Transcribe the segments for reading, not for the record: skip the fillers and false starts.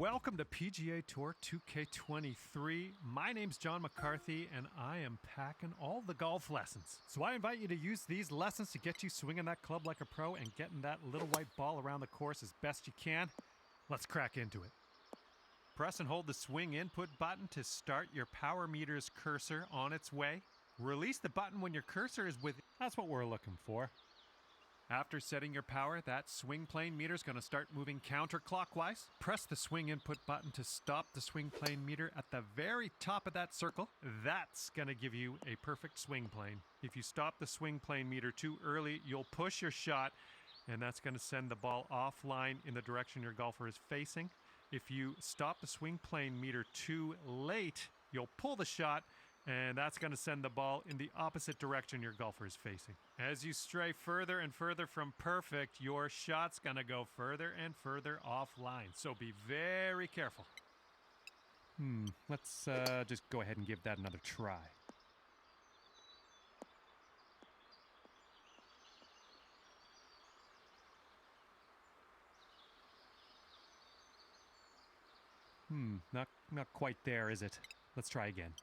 Welcome to PGA Tour 2K23. My name's John McCarthy, and I am packing all the golf lessons. So I invite you to use these lessons to get you swinging that club like a pro and getting that little white ball around the course as best you can. Let's crack into it. Press and hold the swing input button to start your power meter's cursor on its way. Release the button when your cursor is within. That's what we're looking for. After setting your power, that swing plane meter is going to start moving counterclockwise. Press the swing input button to stop the swing plane meter at the very top of that circle. That's going to give you a perfect swing plane. If you stop the swing plane meter too early, you'll push your shot, and that's going to send the ball offline in the direction your golfer is facing. If you stop the swing plane meter too late, you'll pull the shot, and that's going to send the ball in the opposite direction your golfer is facing. As you stray further and further from perfect, your shot's going to go further and further offline. So be very careful. Let's just go ahead and give that another try. Not quite there, is it? Let's try again.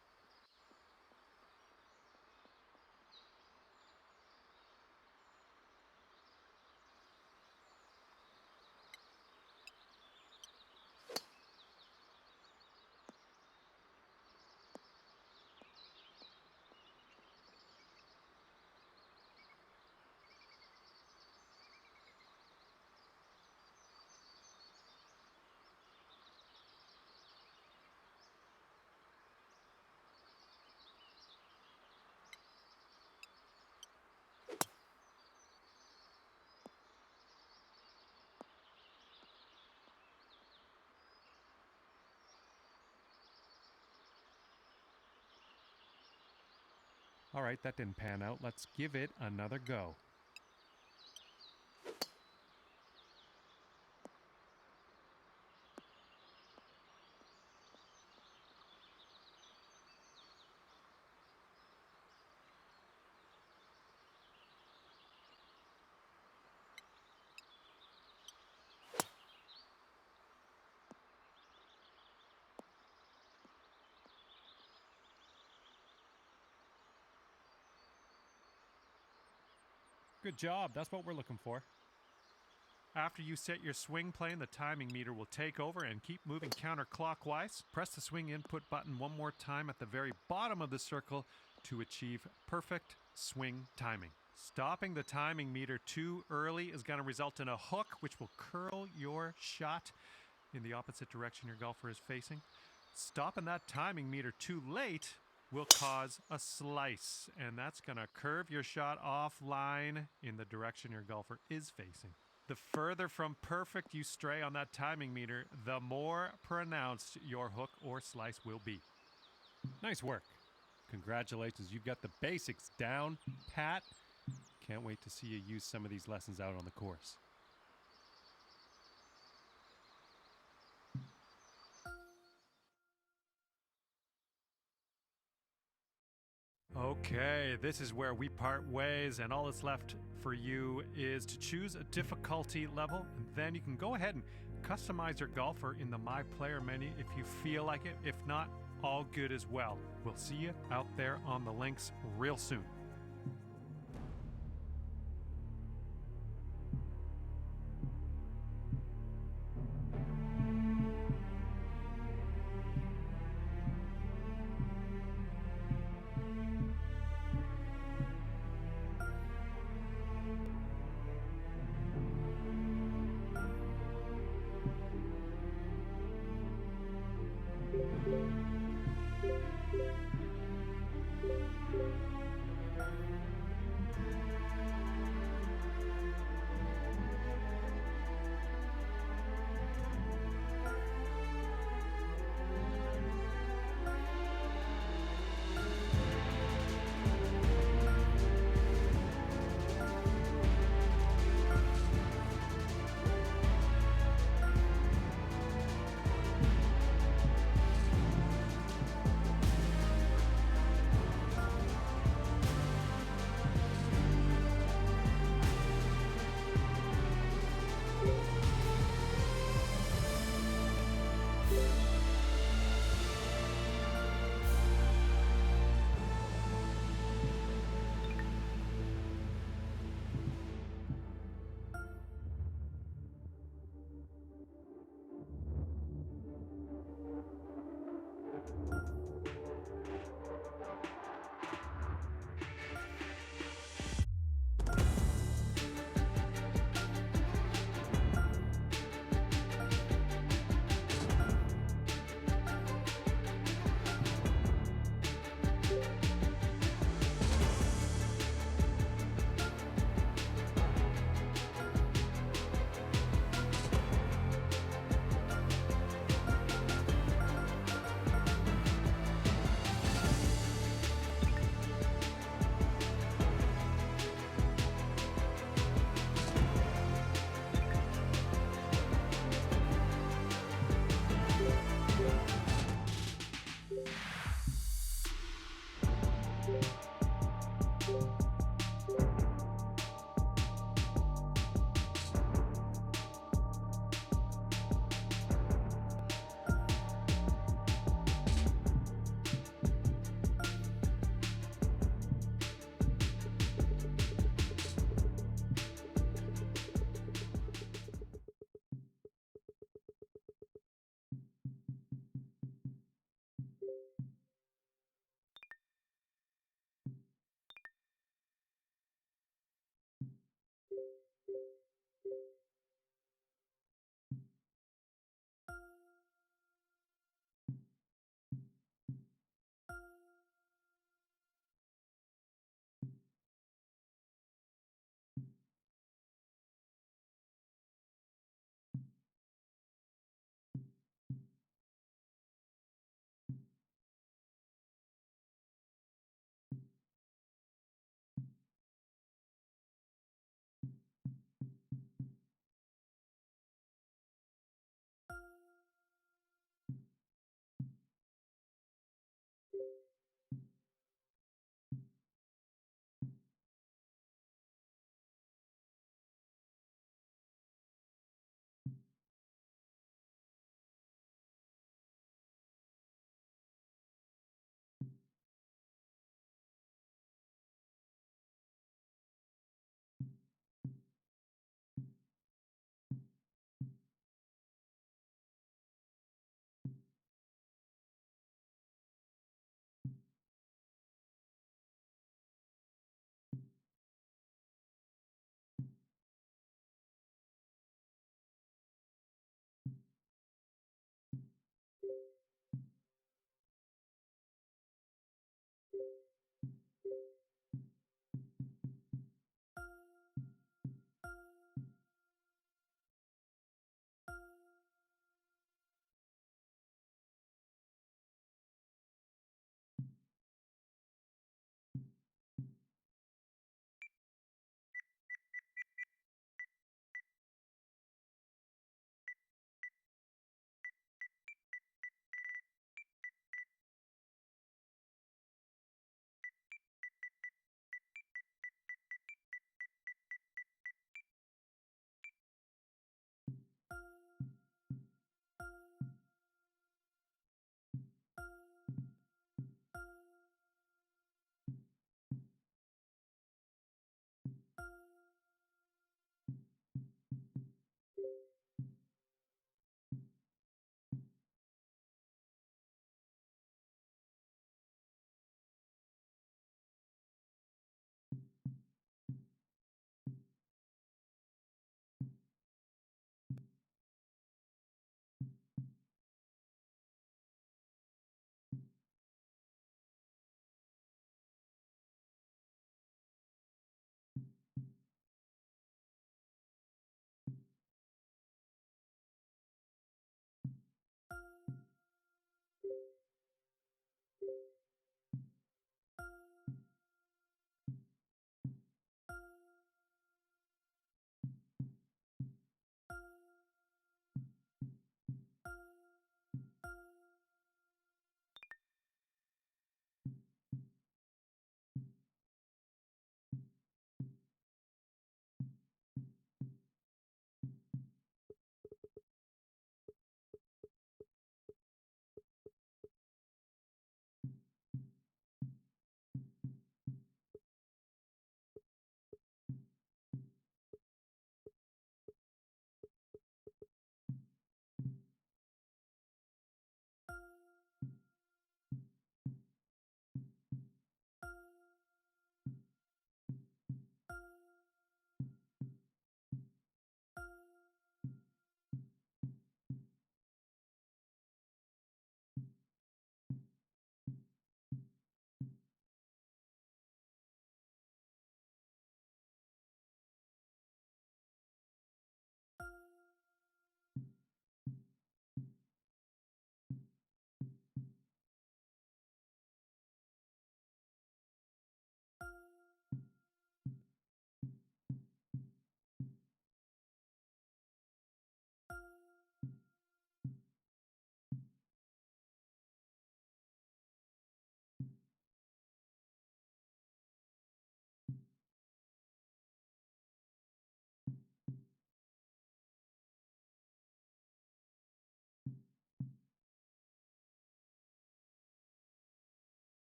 All right, that didn't pan out. Let's give it another go. Good job. That's what we're looking for. After you set your swing plane, the timing meter will take over and keep moving counterclockwise. Press the swing input button one more time at the very bottom of the circle to achieve perfect swing timing. Stopping the timing meter too early is going to result in a hook, which will curl your shot in the opposite direction your golfer is facing. Stopping that timing meter too late will cause a slice, and that's going to curve your shot offline in the direction your golfer is facing. The further from perfect you stray on that timing meter, the more pronounced your hook or slice will be. Nice work. Congratulations, you've got the basics down pat. Can't wait to see you use some of these lessons out on the course. Okay, this is where we part ways, and all that's left for you is to choose a difficulty level, and then you can go ahead and customize your golfer in the My Player menu if you feel like it. If not, all good as well. We'll see you out there on the links real soon.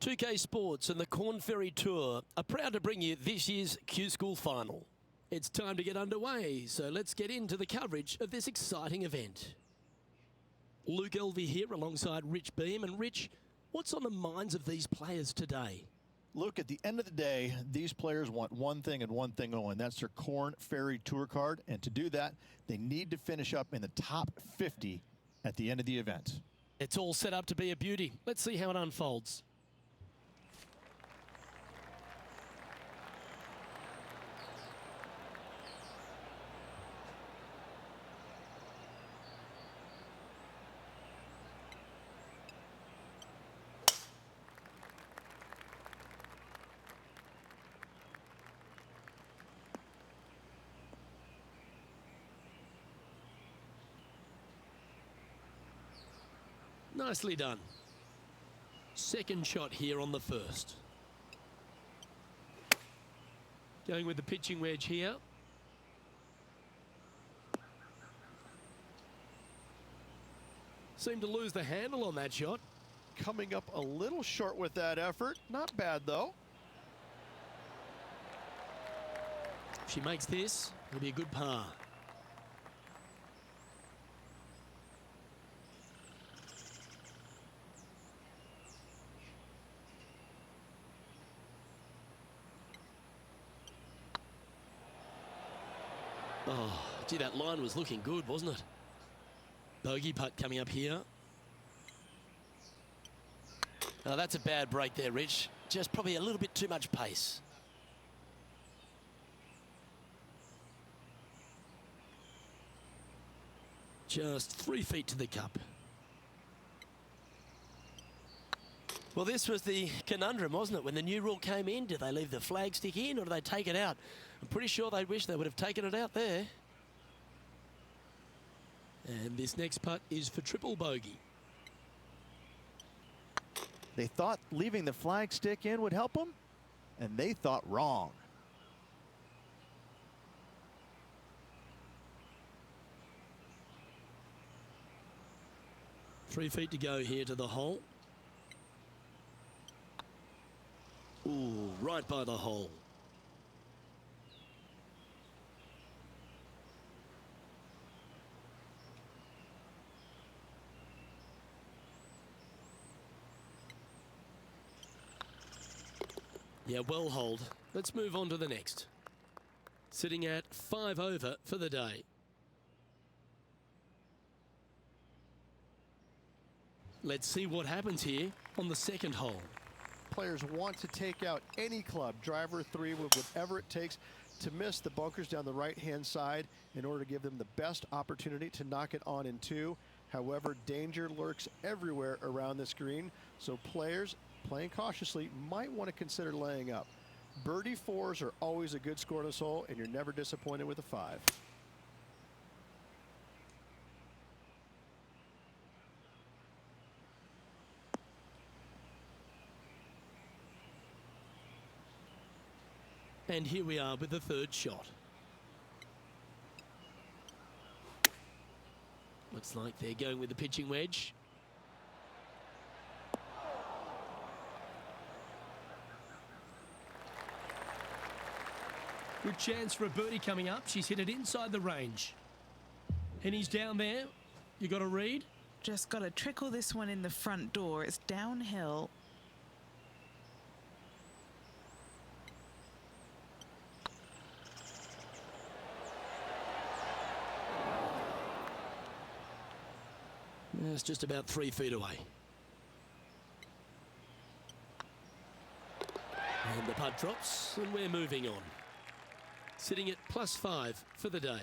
2K Sports and the Corn Ferry Tour are proud to bring you this year's Q School Final. It's time to get underway, so let's get into the coverage of this exciting event. Luke Elvey here alongside Rich Beam. And Rich, what's on the minds of these players today? Luke, at the end of the day, these players want one thing and one thing only, and that's their Corn Ferry Tour card. And to do that, they need to finish up in the top 50 at the end of the event. It's all set up to be a beauty. Let's see how it unfolds. Nicely done. Second shot here on the first. Going with the pitching wedge here. Seemed to lose the handle on that shot. Coming up a little short with that effort. Not bad, though. If she makes this, it'll be a good par. Oh, gee, that line was looking good, wasn't it? Bogey putt coming up here. Oh, that's a bad break there, Rich. Just probably a little bit too much pace. Just 3 feet to the cup. Well, this was the conundrum, wasn't it? When the new rule came in, did they leave the flag stick in or did they take it out? I'm pretty sure they wish they would have taken it out there. And this next putt is for triple bogey. They thought leaving the flag stick in would help them, and they thought wrong. Three feet to go here to the hole. Ooh, right by the hole. Yeah, well holed. Let's move on to the next. Sitting at 5 over for the day. Let's see what happens here on the second hole. Players want to take out any club, driver, 3, with whatever it takes to miss the bunkers down the right-hand side in order to give them the best opportunity to knock it on in 2. However, danger lurks everywhere around this green, so players playing cautiously might want to consider laying up. Birdie 4s are always a good score in this hole, and you're never disappointed with a 5. And here we are with the third shot. Looks like they're going with the pitching wedge. Good chance for a birdie coming up. She's hit it inside the range. And he's down there. You got to read? Just got to trickle this one in the front door. It's downhill. It's just about 3 feet away. And the putt drops, and we're moving on. Sitting at +5 for the day.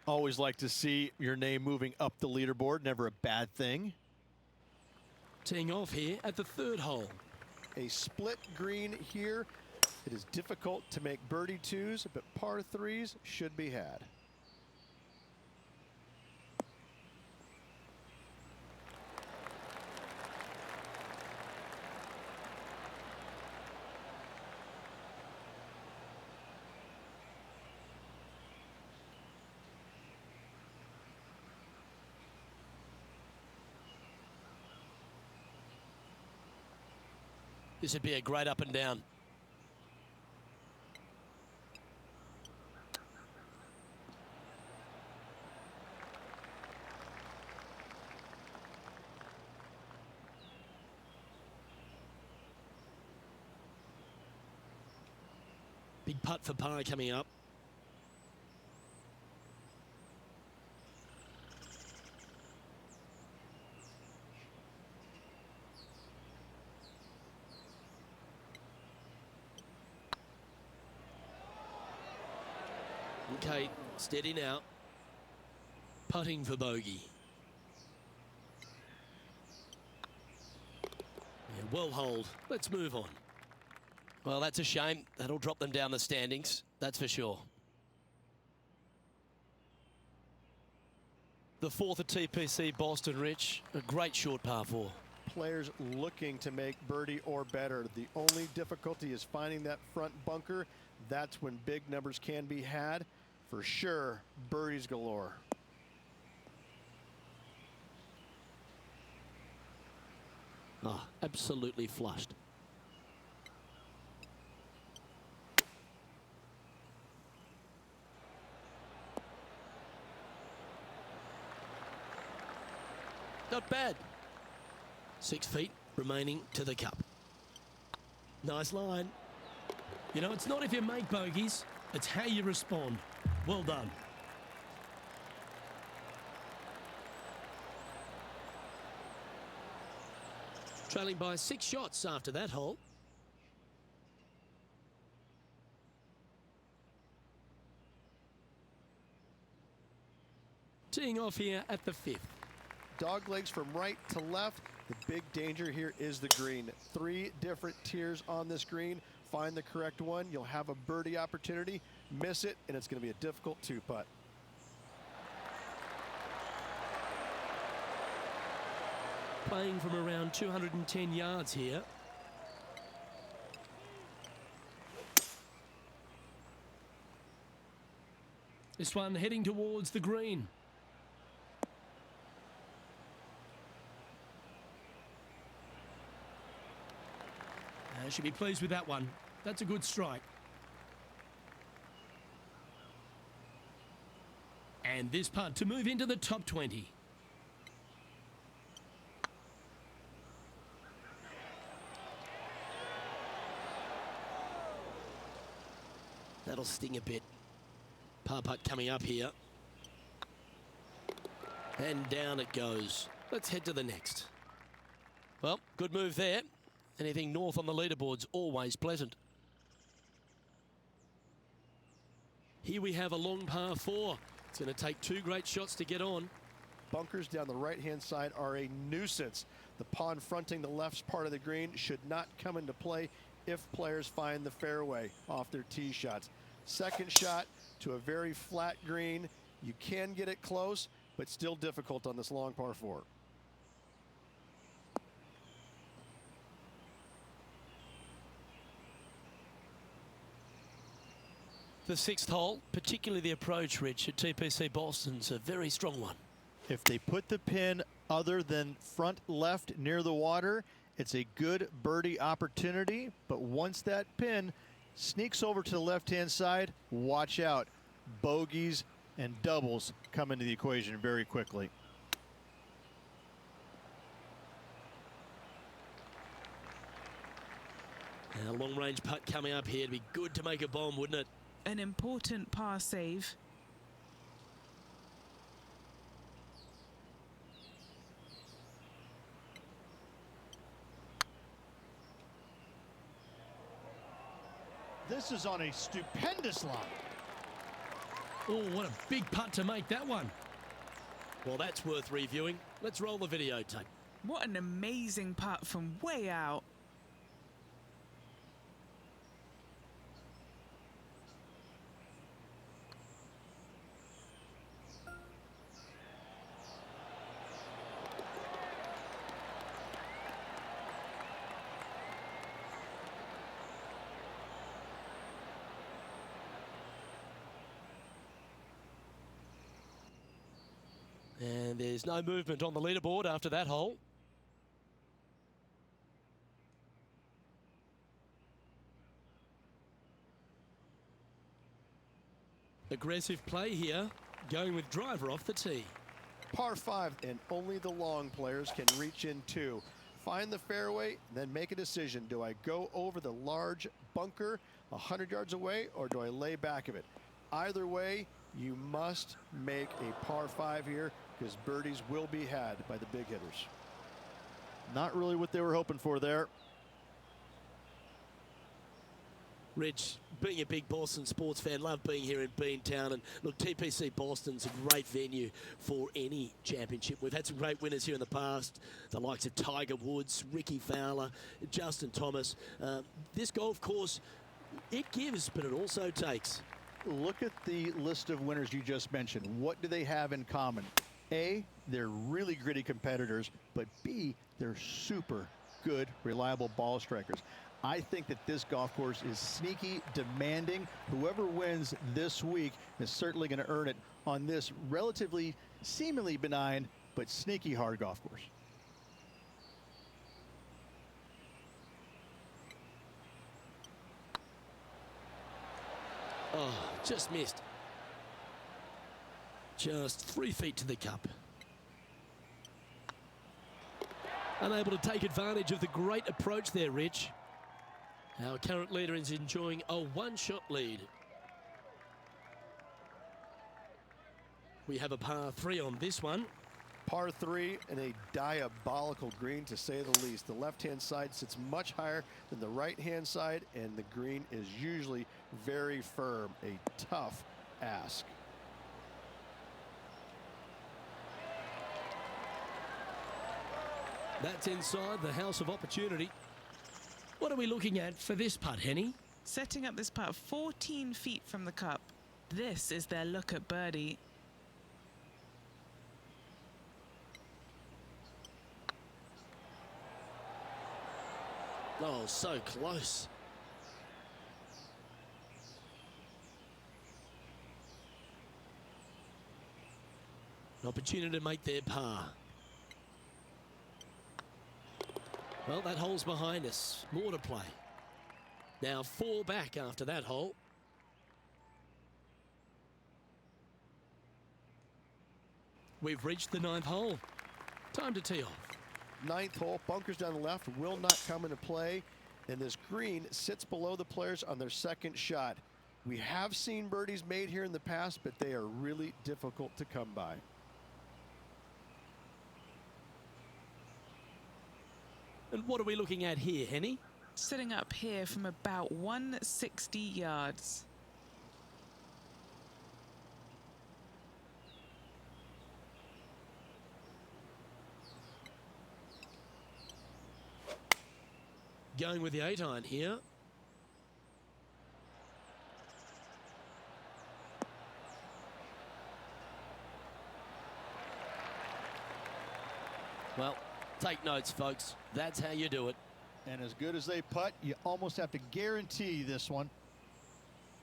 Always like to see your name moving up the leaderboard. Never a bad thing. Teeing off here at the third hole. A split green here. It is difficult to make birdie 2s, but par 3s should be had. This would be a great up and down. Big putt for par coming up. Okay, steady now. Putting for bogey. Yeah, well hold. Let's move on. Well, that's a shame. That'll drop them down the standings, that's for sure. The fourth at TPC Boston, Rich. A great short par 4. Players looking to make birdie or better. The only difficulty is finding that front bunker. That's when big numbers can be had. For sure, birdies galore. Oh, absolutely flushed. Not bad. 6 feet remaining to the cup. Nice line. You know, it's not if you make bogeys, it's how you respond. Well done. Trailing by 6 shots after that hole. Teeing off here at the 5th. Dog legs from right to left. The big danger here is the green. 3 different tiers on this green. Find the correct one. You'll have a birdie opportunity. Miss it, and it's going to be a difficult 2-putt. Playing from around 210 yards here. This one heading towards the green. Should be pleased with that one. That's a good strike. And this putt to move into the top 20. That'll sting a bit. Par putt coming up here. And down it goes. Let's head to the next. Well, good move there. Anything north on the leaderboard's always pleasant. Here we have a long par 4. It's going to take 2 great shots to get on. Bunkers down the right-hand side are a nuisance. The pond fronting the left part of the green should not come into play if players find the fairway off their tee shots. Second shot to a very flat green. You can get it close, but still difficult on this long par 4. The 6th hole, particularly the approach, Rich, at TPC Boston's a very strong one. If they put the pin other than front left near the water, it's a good birdie opportunity. But once that pin sneaks over to the left-hand side, watch out. Bogeys and doubles come into the equation very quickly. And a long-range putt coming up here. It'd be good to make a bomb, wouldn't it? An important par save. This is on a stupendous line. Oh, what a big putt to make that one. Well, that's worth reviewing. Let's roll the videotape. What an amazing putt from way out. And there's no movement on the leaderboard after that hole. Aggressive play here, going with driver off the tee. Par 5, and only the long players can reach in two. Find the fairway, then make a decision. Do I go over the large bunker 100 yards away, or do I lay back of it? Either way, you must make a par 5 here, because birdies will be had by the big hitters. Not really what they were hoping for there. Rich, being a big Boston sports fan, love being here in Beantown. And look, TPC Boston's a great venue for any championship. We've had some great winners here in the past, the likes of Tiger Woods, Ricky Fowler, Justin Thomas. This golf course, it gives, but it also takes. Look at the list of winners you just mentioned. What do they have in common? A, they're really gritty competitors, but B, they're super good, reliable ball strikers. I think that this golf course is sneaky, demanding. Whoever wins this week is certainly going to earn it on this relatively, seemingly benign, but sneaky hard golf course. Oh, just missed. Just 3 feet to the cup. Unable to take advantage of the great approach there, Rich. Our current leader is enjoying a one-shot lead. We have a par 3 on this one. Par 3 and a diabolical green, to say the least. The left-hand side sits much higher than the right-hand side, and the green is usually very firm. A tough ask. That's inside the house of opportunity. What are we looking at for this putt, Henny? Setting up this putt 14 feet from the cup. This is their look at birdie. Oh, so close. An opportunity to make their par. Well, that hole's behind us. More to play. Now 4 back after that hole. We've reached the 9th hole. Time to tee off. 9th hole, bunkers down the left will not come into play, and this green sits below the players on their second shot. We have seen birdies made here in the past, but they are really difficult to come by. And what are we looking at here, Henny? Sitting up here from about 160 yards. Going with the 8-iron here. Well, take notes, folks. That's how you do it. And as good as they putt, you almost have to guarantee this one.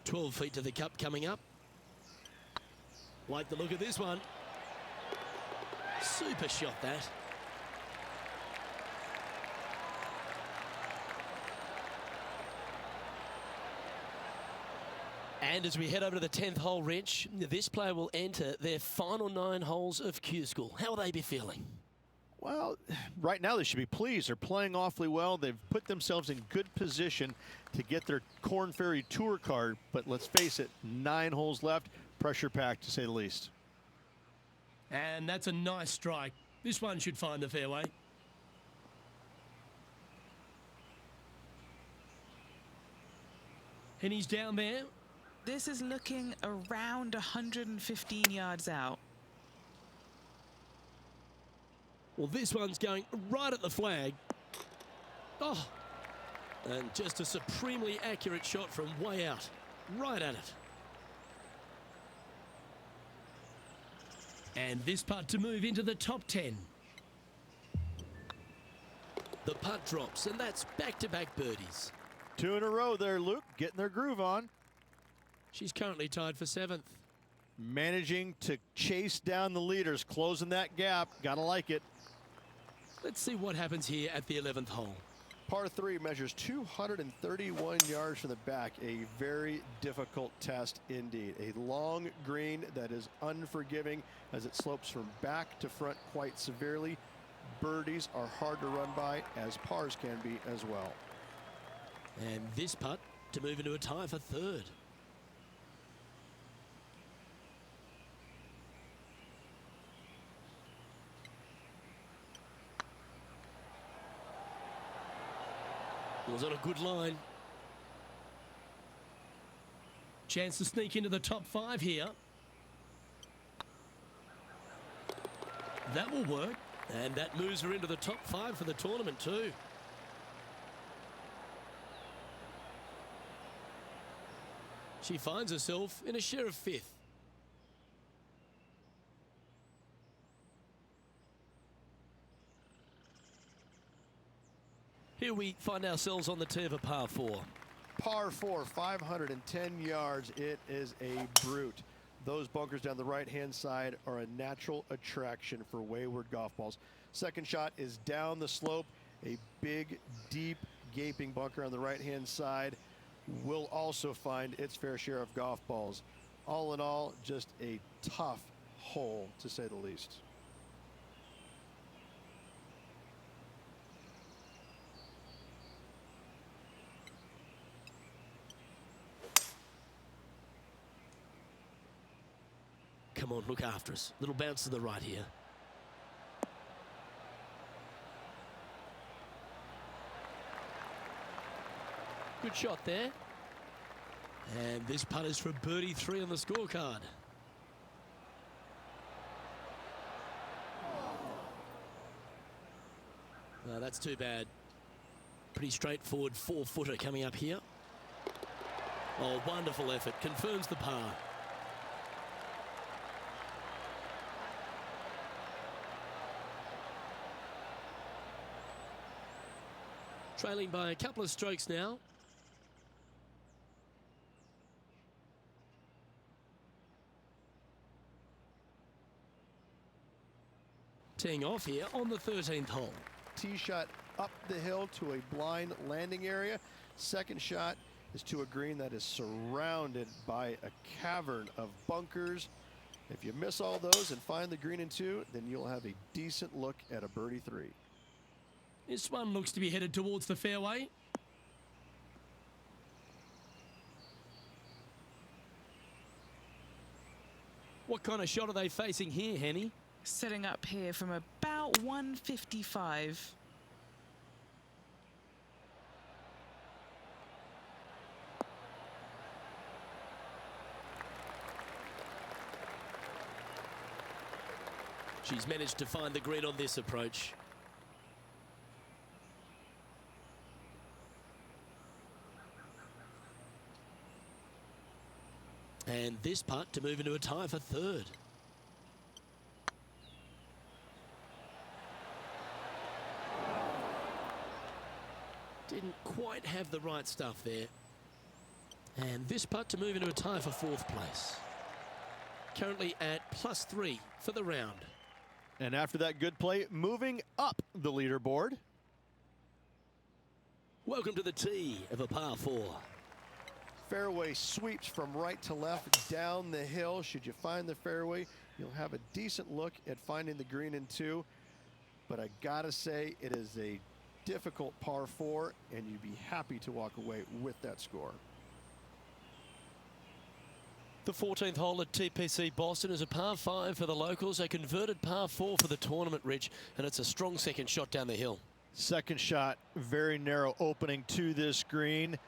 12 feet to the cup coming up. Like the look of this one. Super shot, that. And as we head over to the 10th hole, Rich, this player will enter their final 9 holes of Q School. How will they be feeling? Well, right now they should be pleased. They're playing awfully well. They've put themselves in good position to get their Korn Ferry Tour card. But let's face it, 9 holes left, pressure packed to say the least. And that's a nice strike. This one should find the fairway. And he's down there. This is looking around 115 yards out. Well, this one's going right at the flag. Oh, and just a supremely accurate shot from way out. Right at it. And this putt to move into the top 10. The putt drops, and that's back-to-back birdies. 2 in a row there, Luke, getting their groove on. She's currently tied for 7th. Managing to chase down the leaders, closing that gap. Gotta like it. Let's see what happens here at the 11th hole. Par 3 measures 231 yards from the back. A very difficult test indeed. A long green that is unforgiving as it slopes from back to front quite severely. Birdies are hard to run by, as pars can be as well. And this putt to move into a tie for third. It was on a good line. Chance to sneak into the top 5 here. That will work. And that moves her into the top 5 for the tournament too. She finds herself in a share of 5th. Here we find ourselves on the tee of a par 4. Par 4, 510 yards. It is a brute. Those bunkers down the right-hand side are a natural attraction for wayward golf balls. Second shot is down the slope. A big, deep, gaping bunker on the right-hand side will also find its fair share of golf balls. All in all, just a tough hole, to say the least. Come on, look after us. Little bounce to the right here. Good shot there. And this putt is for birdie 3 on the scorecard. No, that's too bad. Pretty straightforward 4-footer coming up here. Oh, wonderful effort. Confirms the par. Trailing by a couple of strokes now. Teeing off here on the 13th hole. Tee shot up the hill to a blind landing area. Second shot is to a green that is surrounded by a cavern of bunkers. If you miss all those and find the green in 2, then you'll have a decent look at a birdie 3. This one looks to be headed towards the fairway. What kind of shot are they facing here, Henny? Setting up here from about 155. She's managed to find the green on this approach. And this putt to move into a tie for third. Didn't quite have the right stuff there. And this putt to move into a tie for 4th place. Currently at +3 for the round. And after that good play, moving up the leaderboard. Welcome to the tee of a par 4. Fairway sweeps from right to left down the hill. Should you find the fairway, you'll have a decent look at finding the green in 2. But I gotta say, it is a difficult par 4, and you'd be happy to walk away with that score. The 14th hole at TPC Boston is a par 5 for the locals, a converted par 4 for the tournament, Rich, and it's a strong second shot down the hill. Second shot, very narrow opening to this green.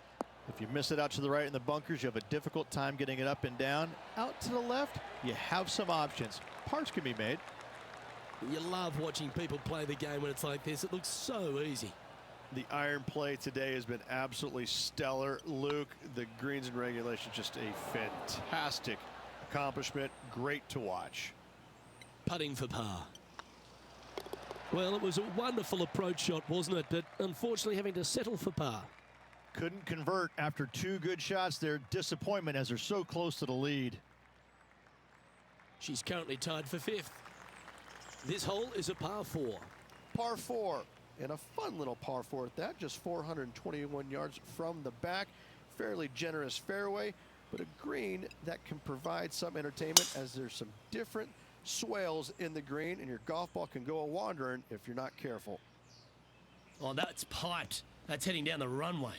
If you miss it out to the right in the bunkers, you have a difficult time getting it up and down. Out to the left, you have some options. Pars can be made. You love watching people play the game when it's like this. It looks so easy. The iron play today has been absolutely stellar. Luke, the greens and regulation, just a fantastic accomplishment. Great to watch. Putting for par. Well, it was a wonderful approach shot, wasn't it? But unfortunately having to settle for par. Couldn't convert after 2 good shots there. Disappointment as they're so close to the lead. She's currently tied for 5th. This hole is a par 4. Par 4, and a fun little par 4 at that, just 421 yards from the back. Fairly generous fairway, but a green that can provide some entertainment as there's some different swales in the green, and your golf ball can go a-wandering if you're not careful. Oh, that's piped. That's heading down the runway.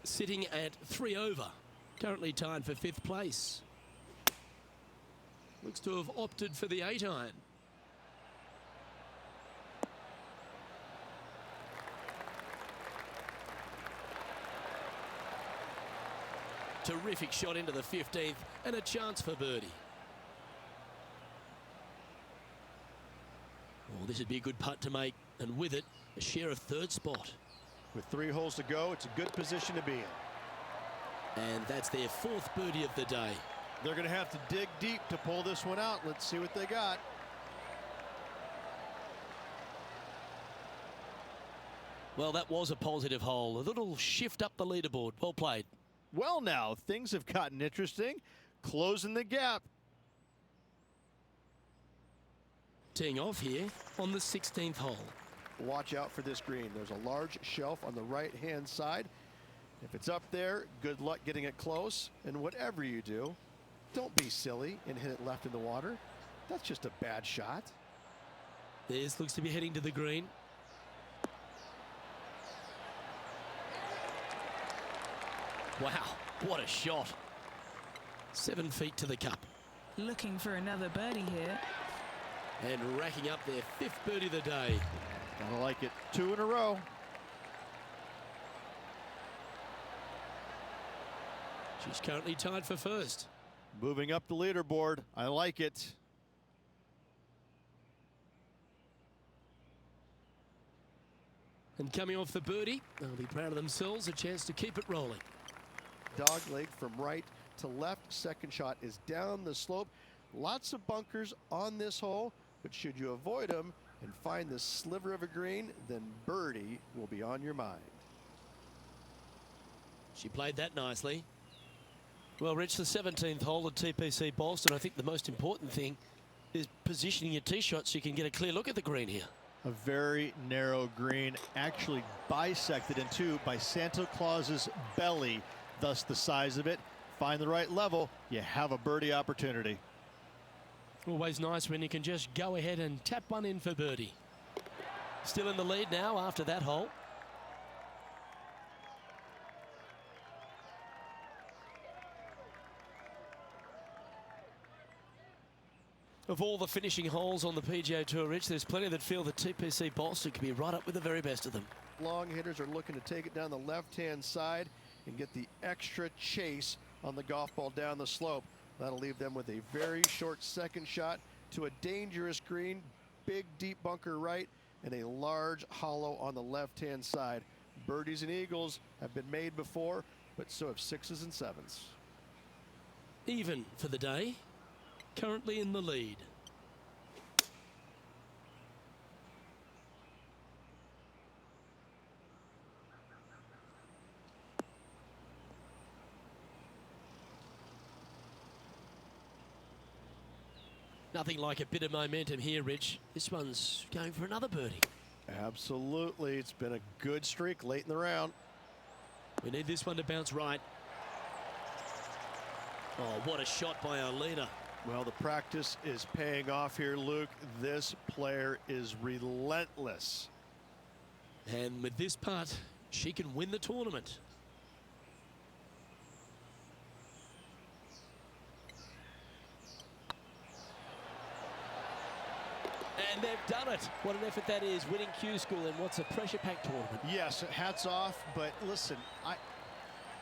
Sitting at 3 over. Currently tied for 5th place. Looks to have opted for the 8-iron. Terrific shot into the 15th and a chance for birdie. Oh, this would be a good putt to make, and with it, a share of 3rd spot. With 3 holes to go, it's a good position to be in. And that's their 4th birdie of the day. They're going to have to dig deep to pull this one out. Let's see what they got. Well, that was a positive hole. A little shift up the leaderboard. Well played. Well, now things have gotten interesting. Closing the gap. Teeing off here on the 16th hole. Watch out for this green. There's a large shelf on the right-hand side. If it's up there, good luck getting it close. And whatever you do, don't be silly and hit it left in the water. That's just a bad shot. This looks to be heading to the green. Wow, what a shot. 7 feet to the cup. Looking for another birdie here. And racking up their 5th birdie of the day. I like it. 2 in a row. She's currently tied for 1st. Moving up the leaderboard. I like it. And coming off the birdie, they'll be proud of themselves. A chance to keep it rolling. Dog leg from right to left. Second shot is down the slope. Lots of bunkers on this hole, but should you avoid them and find this sliver of a green, then birdie will be on your mind. She played that nicely. Well, Rich, the 17th hole at TPC Boston. I think the most important thing is positioning your tee shot so you can get a clear look at the green here. A very narrow green, actually bisected in 2 by Santa Claus's belly, thus the size of it. Find the right level, you have a birdie opportunity. Always nice when you can just go ahead and tap one in for birdie. Still in the lead now after that hole. Of all the finishing holes on the PGA Tour, Rich, there's plenty that feel that TPC Boston can be right up with the very best of them. Long hitters are looking to take it down the left-hand side and get the extra chase on the golf ball down the slope. That'll leave them with a very short second shot to a dangerous green, big deep bunker right, and a large hollow on the left-hand side. Birdies and eagles have been made before, but so have 6s and 7s. Even for the day, currently in the lead. Nothing like a bit of momentum here, Rich. This one's going for another birdie. Absolutely. It's been a good streak late in the round. We need this one to bounce right. Oh, what a shot by our leader. Well, the practice is paying off here, Luke. This player is relentless. And with this putt, she can win the tournament. And they've done it. What an effort that is, winning Q School in what's a pressure-packed tournament. Yes, hats off, but listen,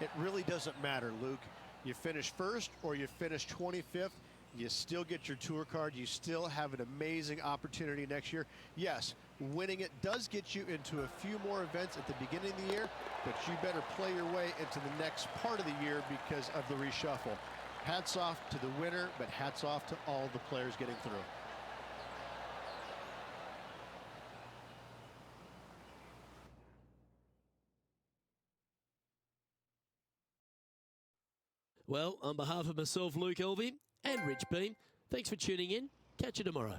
it really doesn't matter, Luke. You finish first or you finish 25th, you still get your tour card. You still have an amazing opportunity next year. Yes, winning it does get you into a few more events at the beginning of the year, but you better play your way into the next part of the year because of the reshuffle. Hats off to the winner, but hats off to all the players getting through. Well, on behalf of myself, Luke Elvey, and Rich Beam, thanks for tuning in. Catch you tomorrow.